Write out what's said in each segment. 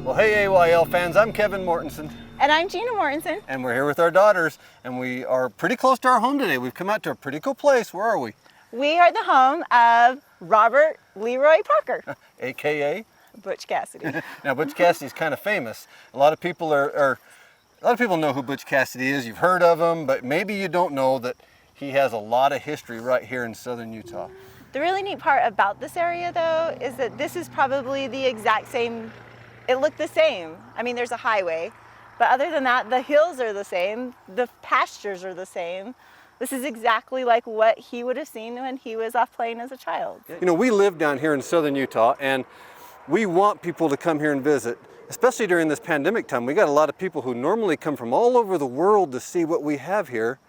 Well, hey AYL fans, I'm Kevin Mortensen. And I'm Gina Mortensen. And we're here with our daughters, and we are pretty close to our home today. We've come out to a pretty cool place. Where are we? We are the home of Robert Leroy Parker. AKA? Butch Cassidy. Now, Butch Cassidy's kind of famous. A lot of people know who Butch Cassidy is. You've heard of him, but maybe you don't know that he has a lot of history right here in southern Utah. The really neat part about this area, though, is that this is probably the exact same. It looked the same. I mean, there's a highway, but other than that, the hills are the same. The pastures are the same. This is exactly like what he would have seen when he was off playing as a child. You know, we live down here in southern Utah, and we want people to come here and visit, especially during this pandemic time. We got a lot of people who normally come from all over the world to see what we have here,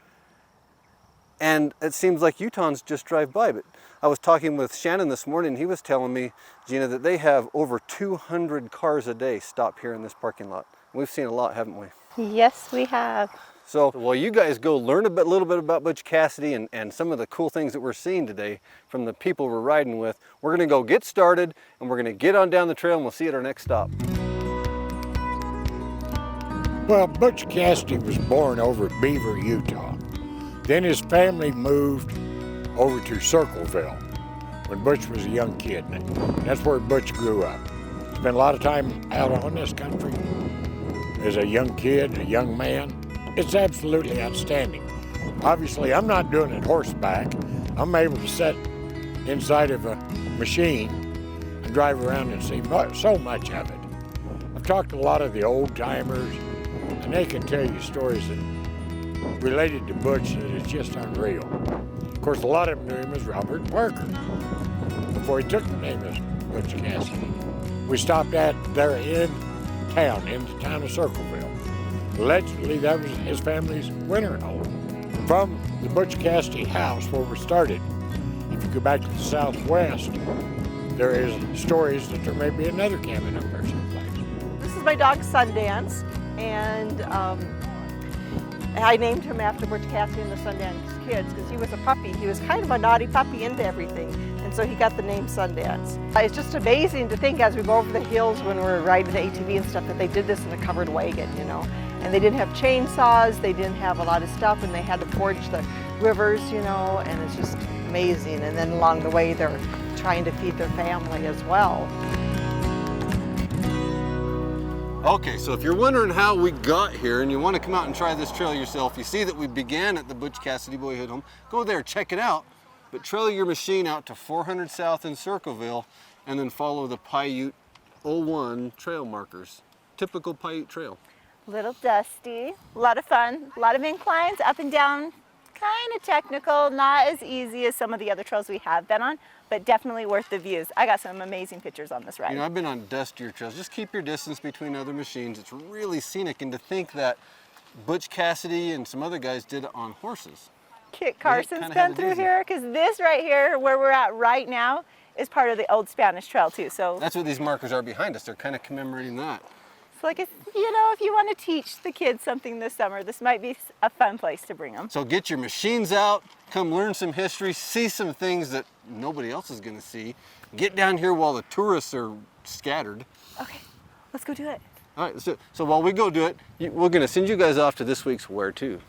and it seems like Utahns just drive by. But I was talking with Shannon this morning, and he was telling me, Gina, that they have over 200 cars a day stop here in this parking lot. We've seen a lot, haven't we? Yes, we have. So while you guys go learn a little bit about Butch Cassidy and some of the cool things that we're seeing today from the people we're riding with, we're gonna go get started, and we're gonna get on down the trail, and we'll see you at our next stop. Well, Butch Cassidy was born over at Beaver, Utah. Then his family moved over to Circleville when Butch was a young kid. That's where Butch grew up. Spent a lot of time out on this country as a young kid, a young man. It's absolutely outstanding. Obviously, I'm not doing it horseback. I'm able to sit inside of a machine and drive around and see so much of it. I've talked to a lot of the old timers, and they can tell you stories that related to Butch that it's just unreal. Of course, a lot of them knew him as Robert Parker before he took the name as Butch Cassidy. We stopped there in the town of Circleville. Allegedly, that was his family's winter home. From the Butch Cassidy house where we started, if you go back to the southwest, there is stories that there may be another cabin up there someplace. This is my dog Sundance, and I named him after Butch Cassidy and the Sundance Kids because he was a puppy. He was kind of a naughty puppy into everything, and so he got the name Sundance. It's just amazing to think as we go over the hills when we're riding the ATV and stuff that they did this in a covered wagon, you know. And they didn't have chainsaws, they didn't have a lot of stuff, and they had to forge the rivers, you know, and it's just amazing. And then along the way, they're trying to feed their family as well. Okay, so if you're wondering how we got here and you want to come out and try this trail yourself, you see that we began at the Butch Cassidy Boyhood Home. Go there, check it out, but trail your machine out to 400 South in Circleville and then follow the Paiute 01 trail markers. Typical Paiute trail. Little dusty, a lot of fun, a lot of inclines, up and down, kind of technical, not as easy as some of the other trails we have been on, but definitely worth the views. I got some amazing pictures on this ride. You know, I've been on dustier trails. Just keep your distance between other machines. It's really scenic, and to think that Butch Cassidy and some other guys did it on horses. Kit Carson's been through here, because this right here, where we're at right now, is part of the old Spanish Trail too. So that's what these markers are behind us. They're kind of commemorating that. So like, you know, if you want to teach the kids something this summer, this might be a fun place to bring them. So get your machines out, come learn some history, see some things that nobody else is going to see. Get down here while the tourists are scattered. Okay, let's go do it. All right, so while we go do it, we're going to send you guys off to this week's Where To.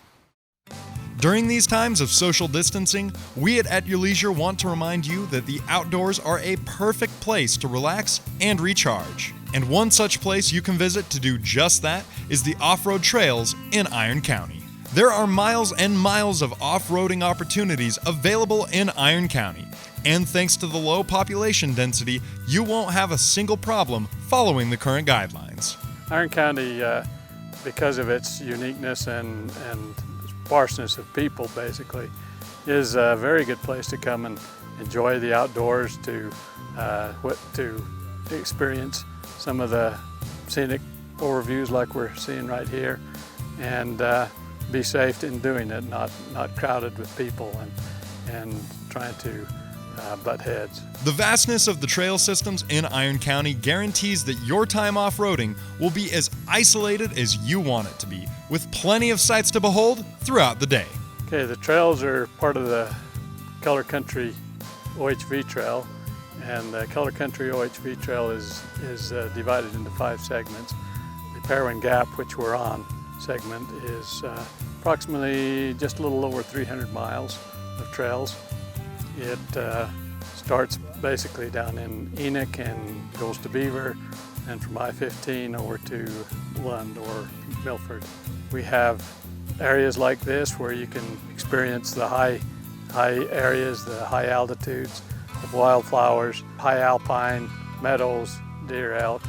During these times of social distancing, we at Your Leisure want to remind you that the outdoors are a perfect place to relax and recharge. And one such place you can visit to do just that is the off-road trails in Iron County. There are miles and miles of off-roading opportunities available in Iron County. And thanks to the low population density, you won't have a single problem following the current guidelines. Iron County, because of its uniqueness and sparseness of people, basically, is a very good place to come and enjoy the outdoors, to experience some of the scenic overviews like we're seeing right here, and be safe in doing it, not crowded with people and trying to butt heads. The vastness of the trail systems in Iron County guarantees that your time off-roading will be as isolated as you want it to be, with plenty of sights to behold throughout the day. Okay, the trails are part of the Color Country OHV Trail, And the Color Country OHV Trail is divided into 5 segments. The Parowan Gap, which we're on, segment is approximately just a little over 300 miles of trails. It starts basically down in Enoch and goes to Beaver, and from I-15 over to Lund or Milford. We have areas like this where you can experience the high areas, the high altitudes of wildflowers, high alpine, meadows, deer, elk.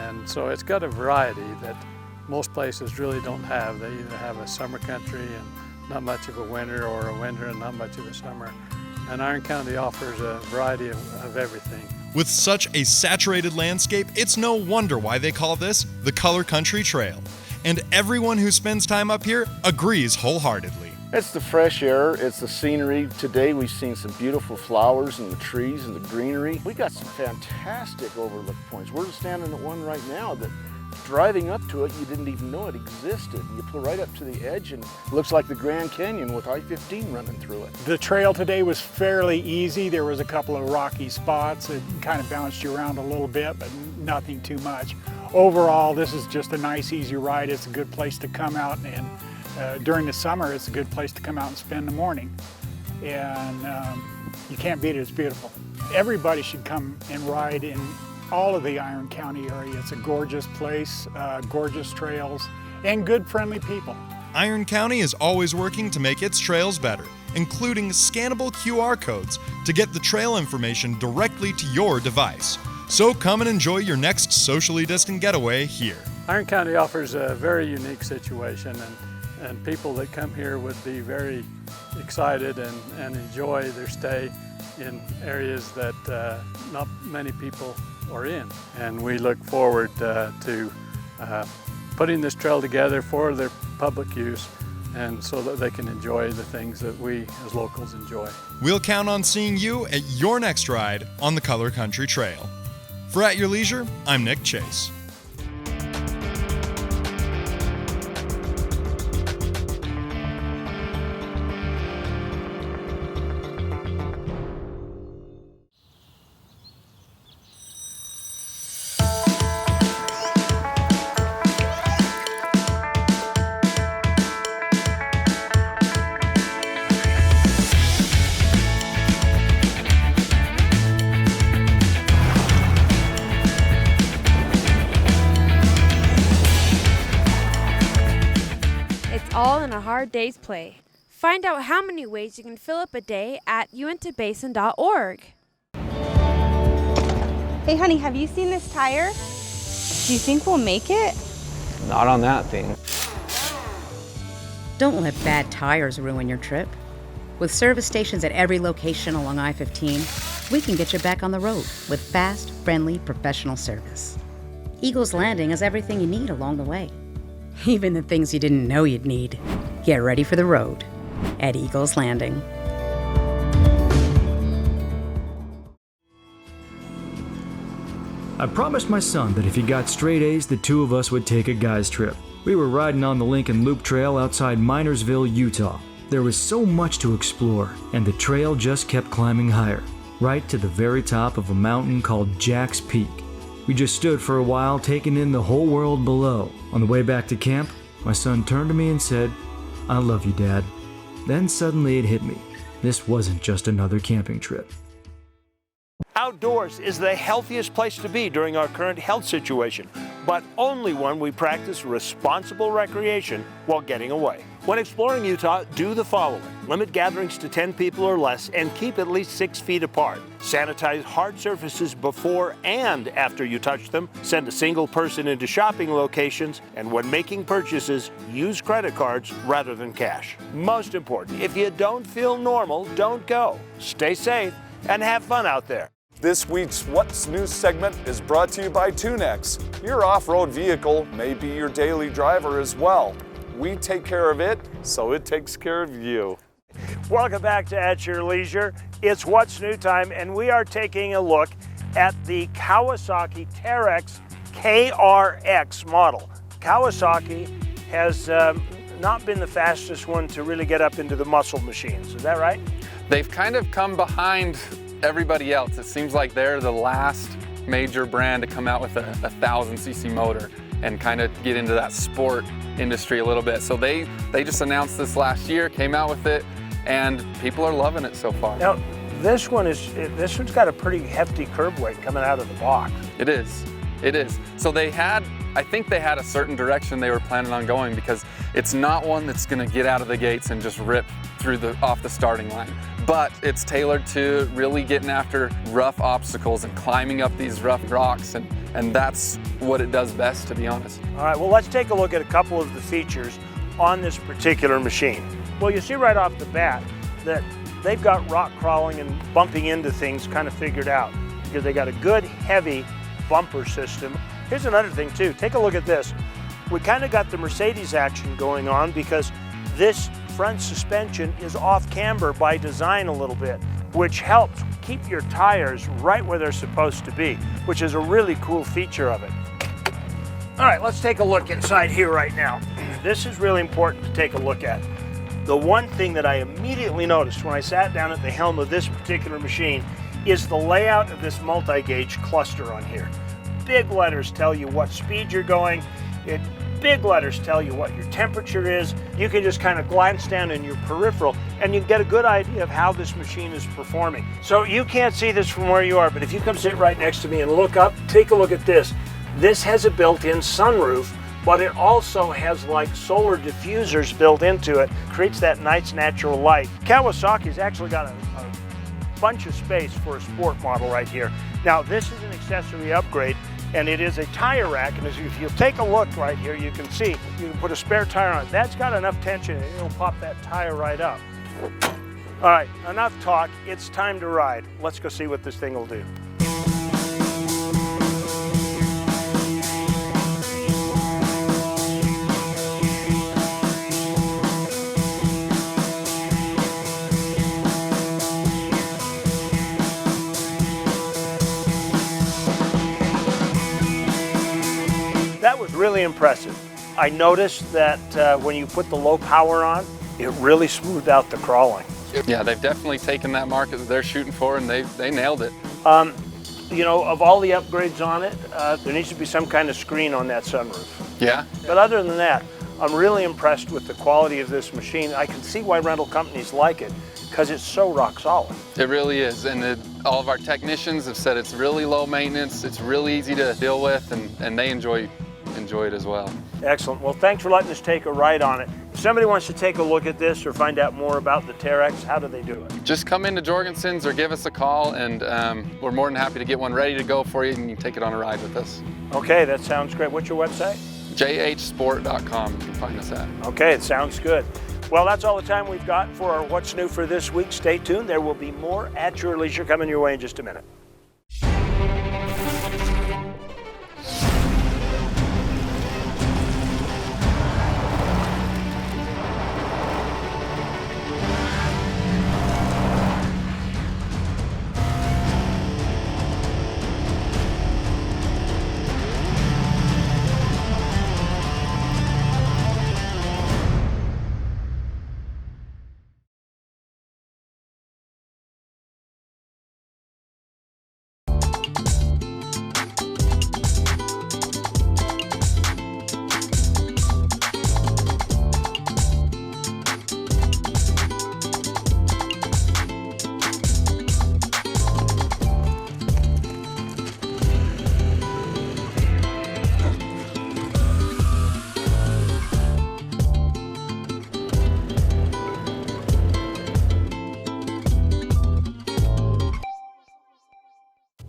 And so it's got a variety that most places really don't have. They either have a summer country and not much of a winter, or a winter and not much of a summer. And Iron County offers a variety of everything. With such a saturated landscape, it's no wonder why they call this the Color Country Trail. And everyone who spends time up here agrees wholeheartedly. It's the fresh air, it's the scenery. Today we've seen some beautiful flowers and the trees and the greenery. We got some fantastic overlook points. We're standing at one right now that driving up to it, you didn't even know it existed. You pull right up to the edge and it looks like the Grand Canyon with I-15 running through it. The trail today was fairly easy. There was a couple of rocky spots that kind of bounced you around a little bit, but nothing too much. Overall, this is just a nice, easy ride. It's a good place to come out, and during the summer, it's a good place to come out and spend the morning. And you can't beat it, it's beautiful. Everybody should come and ride in all of the Iron County area. It's a gorgeous place, gorgeous trails, and good, friendly people. Iron County is always working to make its trails better, including scannable QR codes to get the trail information directly to your device. So come and enjoy your next socially distant getaway here. Iron County offers a very unique situation, and people that come here would be very excited and enjoy their stay in areas that not many people are in. And we look forward to putting this trail together for their public use, and so that they can enjoy the things that we as locals enjoy. We'll count on seeing you at your next ride on the Color Country Trail. For At Your Leisure, I'm Nick Chase. All in a hard day's play. Find out how many ways you can fill up a day at uintabasin.org. Hey honey, have you seen this tire? Do you think we'll make it? Not on that thing. Don't let bad tires ruin your trip. With service stations at every location along I-15, we can get you back on the road with fast, friendly, professional service. Eagles Landing has everything you need along the way. Even the things you didn't know you'd need. Get ready for the road at Eagles Landing. I promised my son that if he got straight A's, the two of us would take a guy's trip. We were riding on the Lincoln Loop Trail outside Minersville, Utah. There was so much to explore, and the trail just kept climbing higher, right to the very top of a mountain called Jack's Peak. We just stood for a while, taking in the whole world below. On the way back to camp, my son turned to me and said, "I love you, Dad." Then suddenly it hit me. This wasn't just another camping trip. Outdoors is the healthiest place to be during our current health situation, but only one we practice responsible recreation while getting away. When exploring Utah, do the following. Limit gatherings to 10 people or less and keep at least 6 feet apart. Sanitize hard surfaces before and after you touch them. Send a single person into shopping locations, and when making purchases, use credit cards rather than cash. Most important, if you don't feel normal, don't go. Stay safe and have fun out there. This week's What's New segment is brought to you by Tunex. Your off-road vehicle may be your daily driver as well. We take care of it, so it takes care of you. Welcome back to At Your Leisure. It's What's New time, and we are taking a look at the Kawasaki Teryx KRX model. Kawasaki has not been the fastest one to really get up into the muscle machines. Is that right? They've kind of come behind everybody else. It seems like they're the last major brand to come out with a 1000cc motor and kind of get into that sport industry a little bit. So they just announced this last year, came out with it, and people are loving it so far. Now, this one's got a pretty hefty curb weight coming out of the box. It is. So I think they had a certain direction they were planning on going, because it's not one that's gonna get out of the gates and just rip off the starting line. But it's tailored to really getting after rough obstacles and climbing up these rough rocks, and that's what it does best, to be honest. All right, well, let's take a look at a couple of the features on this particular machine. Well, you see right off the bat that they've got rock crawling and bumping into things kind of figured out, because they got a good heavy bumper system. Here's another thing too, take a look at this. We kind of got the Mercedes action going on, because this front suspension is off camber by design a little bit, which helps keep your tires right where they're supposed to be, which is a really cool feature of it. All right, let's take a look inside here right now. This is really important to take a look at. The one thing that I immediately noticed when I sat down at the helm of this particular machine is the layout of this multi-gauge cluster on here. Big letters tell you what speed you're going. Big letters tell you what your temperature is. You can just kind of glance down in your peripheral and you get a good idea of how this machine is performing. So you can't see this from where you are, but if you come sit right next to me and look up, take a look at this. This has a built-in sunroof, but it also has like solar diffusers built into it. Creates that nice natural light. Kawasaki's actually got a bunch of space for a sport model right here. Now this is an accessory upgrade, and it is a tire rack, and if you take a look right here, you can see you can put a spare tire on it. That's got enough tension and it'll pop that tire right up. All right, enough talk, it's time to ride. Let's go see what this thing will do. That was really impressive. I noticed that when you put the low power on, it really smoothed out the crawling. Yeah, they've definitely taken that market that they're shooting for, and they nailed it. You know, of all the upgrades on it, there needs to be some kind of screen on that sunroof. Yeah. But other than that, I'm really impressed with the quality of this machine. I can see why rental companies like it, because it's so rock solid. It really is, and all of our technicians have said it's really low maintenance, it's really easy to deal with, and they enjoy it as well. Excellent. Well, thanks for letting us take a ride on it. If somebody wants to take a look at this or find out more about the Teryx, how do they do it? Just come into Jorgensen's or give us a call, and we're more than happy to get one ready to go for you, and you can take it on a ride with us. Okay, that sounds great. What's your website? jhsport.com, you can find us at. Okay, it sounds good. Well, that's all the time we've got for our What's New for this week. Stay tuned. There will be more at your leisure coming your way in just a minute.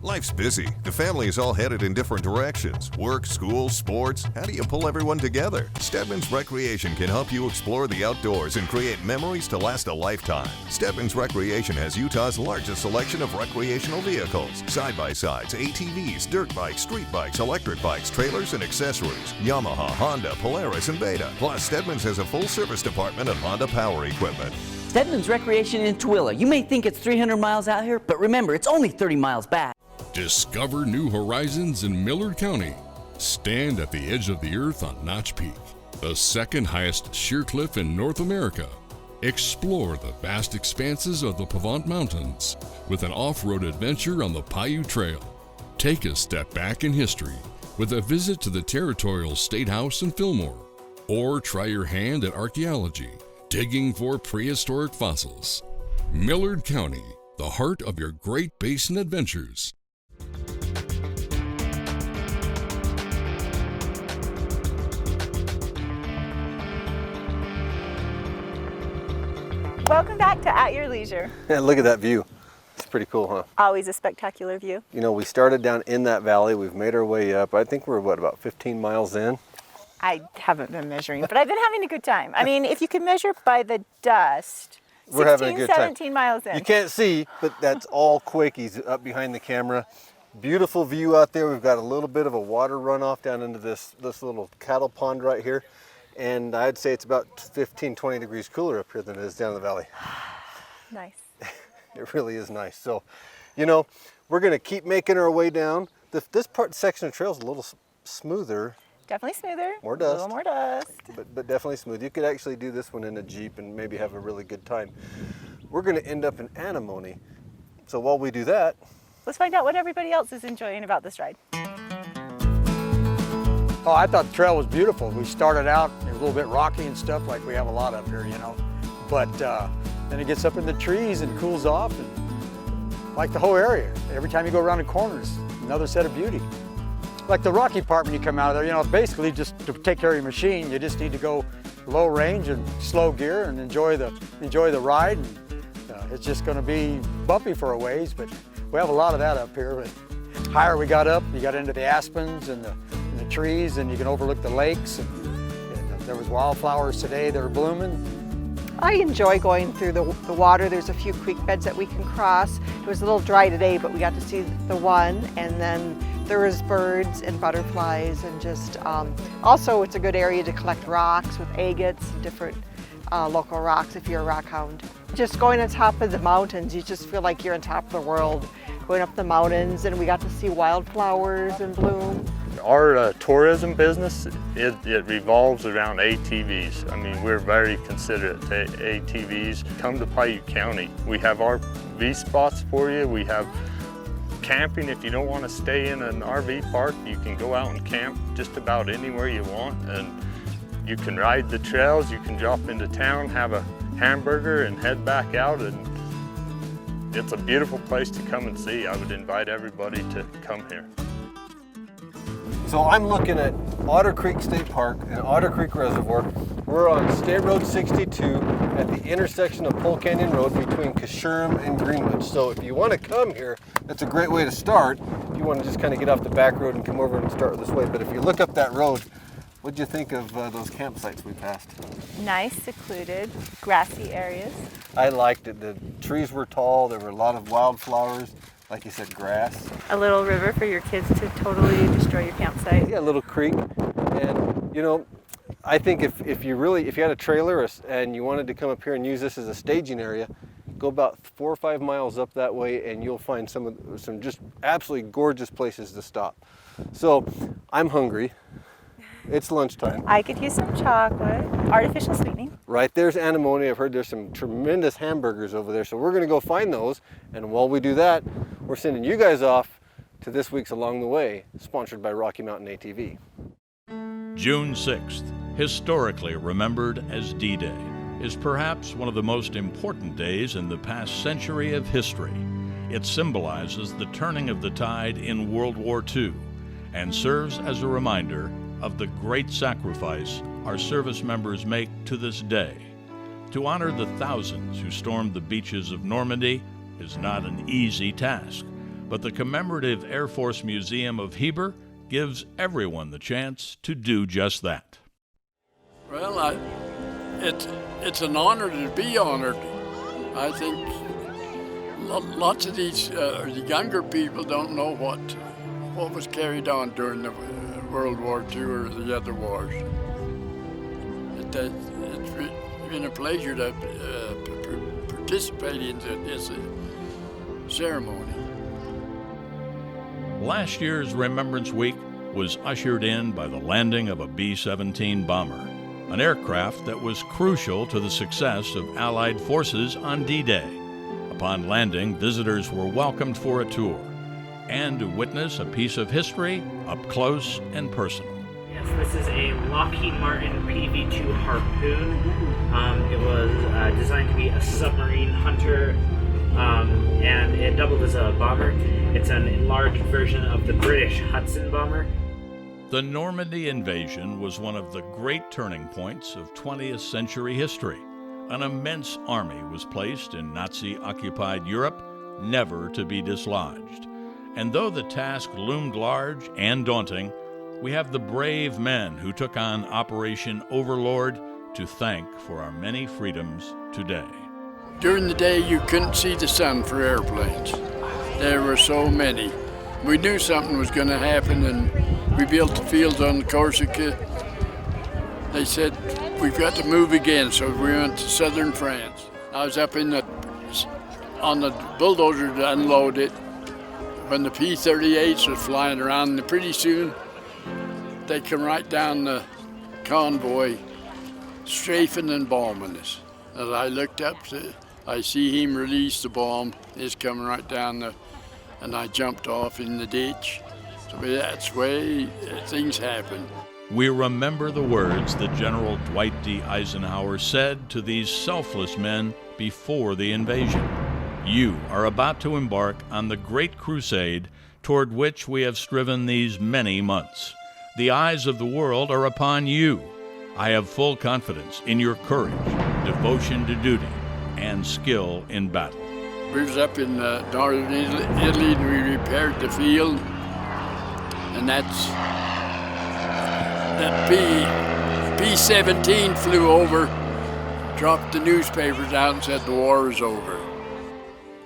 Life's busy. The family is all headed in different directions. Work, school, sports. How do you pull everyone together? Stedman's Recreation can help you explore the outdoors and create memories to last a lifetime. Stedman's Recreation has Utah's largest selection of recreational vehicles. Side-by-sides, ATVs, dirt bikes, street bikes, electric bikes, trailers, and accessories. Yamaha, Honda, Polaris, and Beta. Plus, Stedman's has a full service department of Honda power equipment. Stedman's Recreation in Tooele. You may think it's 300 miles out here, but remember, it's only 30 miles back. Discover new horizons in Millard County. Stand at the edge of the earth on Notch Peak, the second highest sheer cliff in North America. Explore the vast expanses of the Pavant Mountains with an off-road adventure on the Paiute Trail. Take a step back in history with a visit to the Territorial State House in Fillmore. Or try your hand at archaeology, digging for prehistoric fossils. Millard County, the heart of your Great Basin adventures. Welcome back to At Your Leisure. Yeah, look at that view. It's pretty cool, huh? Always a spectacular view. You know, we started down in that valley. We've made our way up. I think we're, what, about 15 miles in? I haven't been measuring, but I've been having a good time. I mean, if you can measure by the dust, We're having a good 17 miles in. You can't see, but that's all Quakey's up behind the camera. Beautiful view out there. We've got a little bit of a water runoff down into this little cattle pond right here. And I'd say it's about 15, 20 degrees cooler up here than it is down in the valley. Nice. It really is nice. So, you know, we're going to keep making our way down. This section of trail is a little smoother. Definitely smoother. More dust. A little more dust. But definitely smooth. You could actually do this one in a Jeep and maybe have a really good time. We're going to end up in Antimony. So while we do that, let's find out what everybody else is enjoying about this ride. Oh, I thought the trail was beautiful. We started out, it was a little bit rocky and stuff like we have a lot up here, you know. But then it gets up in the trees and cools off, and like the whole area. Every time you go around the corners, another set of beauty. Like the rocky part when you come out of there, you know, basically just to take care of your machine, you just need to go low range and slow gear and enjoy the ride. And, it's just going to be bumpy for a ways, but we have a lot of that up here. But higher we got up, you got into the aspens and the trees, and you can overlook the lakes. And there was wildflowers today that are blooming. I enjoy going through the water. There's a few creek beds that we can cross. It was a little dry today, but we got to see the one, and then there was birds and butterflies, and just also it's a good area to collect rocks with agates and different local rocks if you're a rock hound. Just going on top of the mountains, you just feel like you're on top of the world. Going up the mountains, and we got to see wildflowers in bloom. Our tourism business, it revolves around ATVs. I mean, we're very considerate to ATVs. Come to Paiute County. We have RV spots for you. We have camping. If you don't want to stay in an RV park, you can go out and camp just about anywhere you want. And you can ride the trails. You can drop into town, have a hamburger, and head back out. And it's a beautiful place to come and see. I would invite everybody to come here. so I'm looking at Otter Creek State Park and Otter Creek Reservoir. We're on State Road 62 at the intersection of Pole Canyon Road between Kashurim and Greenwich. So if you want to come here, that's a great way to start. If you want to just kind of get off the back road and come over and start this way. But if you look up that road, what'd you think of those campsites we passed? Nice, secluded, grassy areas. I liked it. The trees were tall. There were a lot of wildflowers. Like you said, grass. A little river for your kids to totally destroy your campsite. Yeah, a little creek. And, you know, I think if you had a trailer and you wanted to come up here and use this as a staging area, go about 4 or 5 miles up that way and you'll find some just absolutely gorgeous places to stop. So I'm hungry. It's lunchtime. I could use some chocolate, artificial sweetening. Right there's Antimony. I've heard there's some tremendous hamburgers over there. So we're gonna go find those. And while we do that, we're sending you guys off to this week's Along the Way, sponsored by Rocky Mountain ATV. June 6th, historically remembered as D-Day, is perhaps one of the most important days in the past century of history. It symbolizes the turning of the tide in World War II and serves as a reminder of the great sacrifice our service members make to this day. To honor the thousands who stormed the beaches of Normandy is not an easy task, but the Commemorative Air Force Museum of Heber gives everyone the chance to do just that. Well, it's an honor to be honored. I think lots of these the younger people don't know what was carried on during the World War II or the other wars. It's been a pleasure to participate in this ceremony. Last year's Remembrance Week was ushered in by the landing of a B-17 bomber. an aircraft that was crucial to the success of Allied forces on D-Day. Upon landing, visitors were welcomed for a tour and to witness a piece of history up close and personal. Yes, this is a Lockheed Martin PV-2 Harpoon. It was designed to be a submarine hunter, and it doubled as a bomber. It's an enlarged version of the British Hudson bomber. The Normandy invasion was one of the great turning points of 20th century history. An immense army was placed in Nazi-occupied Europe, never to be dislodged. And though the task loomed large and daunting, we have the brave men who took on Operation Overlord to thank for our many freedoms today. During the day, you couldn't see the sun for airplanes. There were so many. We knew something was going to happen, and we built the fields on the Corsica. They said, we've got to move again, so we went to southern France. I was up on the bulldozer to unload it when the P-38s was flying around, and pretty soon they come right down the convoy, strafing and bombing us. As I looked up, I see him release the bomb. It's coming right down and I jumped off in the ditch. So that's the way things happen. We remember the words that General Dwight D. Eisenhower said to these selfless men before the invasion. You are about to embark on the great crusade toward which we have striven these many months. The eyes of the world are upon you. I have full confidence in your courage, devotion to duty, and skill in battle. We was up in northern Italy, and we repaired the field, and that P-17 flew over, dropped the newspapers out and said the war was over.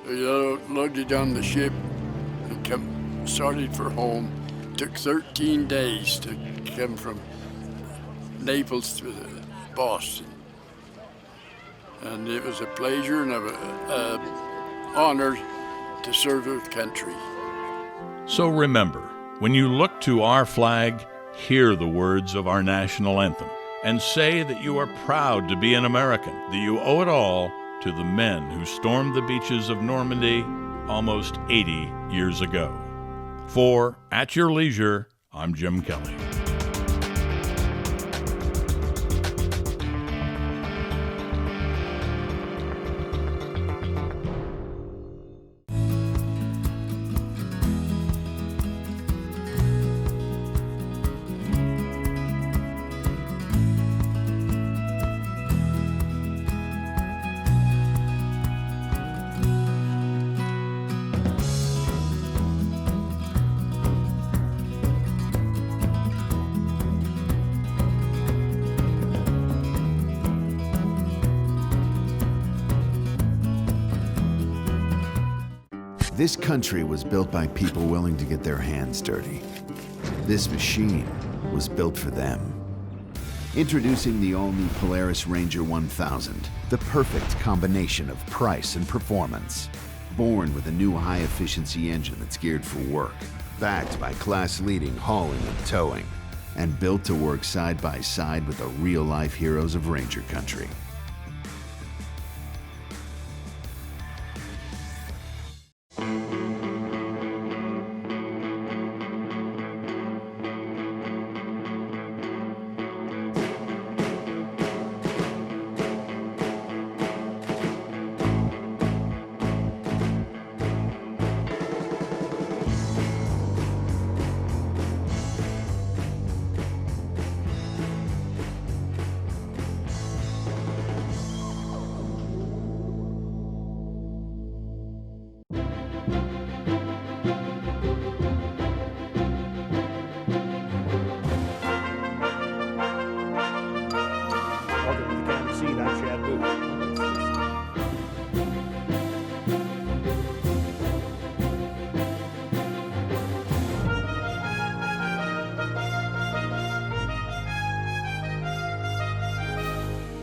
We loaded on the ship and started for home. It took 13 days to come from Naples to Boston. And it was a pleasure and an honor to serve our country. So remember, when you look to our flag, hear the words of our national anthem and say that you are proud to be an American, that you owe it all to the men who stormed the beaches of Normandy almost 80 years ago. For At Your Leisure, I'm Jim Kelly. This country was built by people willing to get their hands dirty. This machine was built for them. Introducing the all-new Polaris Ranger 1000, the perfect combination of price and performance. Born with a new high-efficiency engine that's geared for work, backed by class-leading hauling and towing, and built to work side by side with the real-life heroes of Ranger Country.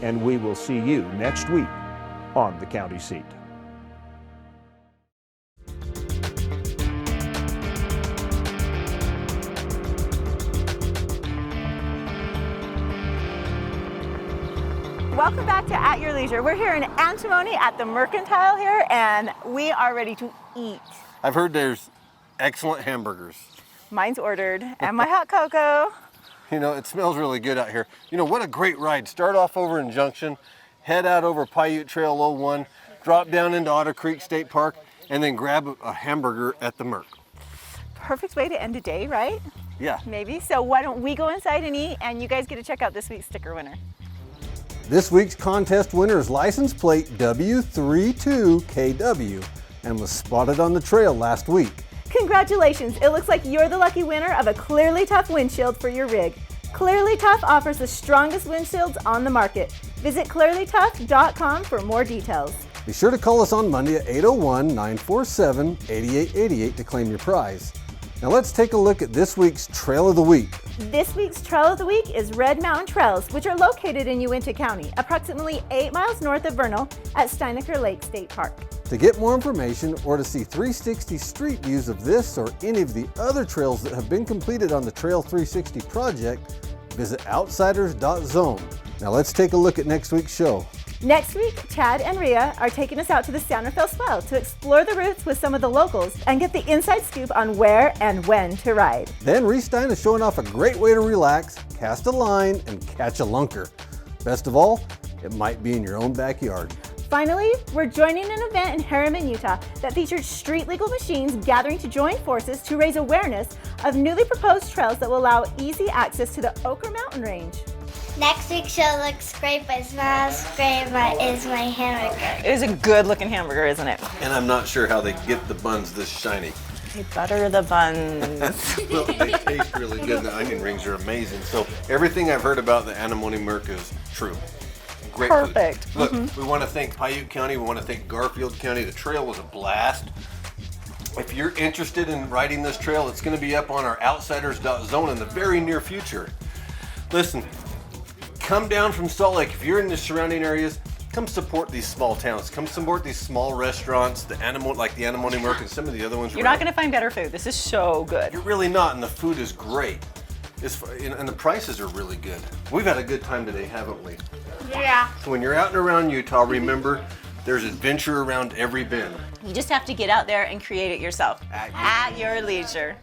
And we will see you next week on the County Seat. Welcome back to At Your Leisure. We're here in Antimony at the Mercantile here, and we are ready to eat. I've heard there's excellent hamburgers. Mine's ordered, and my hot cocoa. You know, it smells really good out here. You know, what a great ride. Start off over in Junction, head out over Paiute Trail 01, drop down into Otter Creek State Park, and then grab a hamburger at the Merc. Perfect way to end a day, right? Yeah. Maybe. So why don't we go inside and eat, and you guys get to check out this week's sticker winner. This week's contest winner is license plate W32KW and was spotted on the trail last week. Congratulations! It looks like you're the lucky winner of a Clearly Tough windshield for your rig. Clearly Tough offers the strongest windshields on the market. Visit clearlytough.com for more details. Be sure to call us on Monday at 801-947-8888 to claim your prize. Now let's take a look at this week's Trail of the Week. This week's Trail of the Week is Red Mountain Trails, which are located in Uinta County, approximately 8 miles north of Vernal at Steinecker Lake State Park. To get more information or to see 360 street views of this or any of the other trails that have been completed on the Trail 360 project, visit outsiders.zone. Now let's take a look at next week's show. Next week, Chad and Rhea are taking us out to the Santa Fe Swell to explore the routes with some of the locals and get the inside scoop on where and when to ride. Then Reese Stein is showing off a great way to relax, cast a line, and catch a lunker. Best of all, it might be in your own backyard. Finally, we're joining an event in Harriman, Utah that featured street legal machines gathering to join forces to raise awareness of newly proposed trails that will allow easy access to the Ochre Mountain Range. Next week's show looks great, but it's not as great as my hamburger. It is a good looking hamburger, isn't it? And I'm not sure how they get the buns this shiny. They butter the buns. Well, they taste really good. The onion rings are amazing. So everything I've heard about the Antimony Merc is true. Great Perfect. food. Look, we want to thank Paiute County. We want to thank Garfield County. The trail was a blast. If you're interested in riding this trail, it's going to be up on our outsiders.zone in the very near future. Listen, come down from Salt Lake. If you're in the surrounding areas, come support these small towns. Come support these small restaurants, like the Antimony Merc and some of the other ones. You're not going to find better food. This is so good. You're really not, and the food is great. And the prices are really good. We've had a good time today, haven't we? Yeah. So when you're out and around Utah, remember, there's adventure around every bend. You just have to get out there and create it yourself. At your leisure.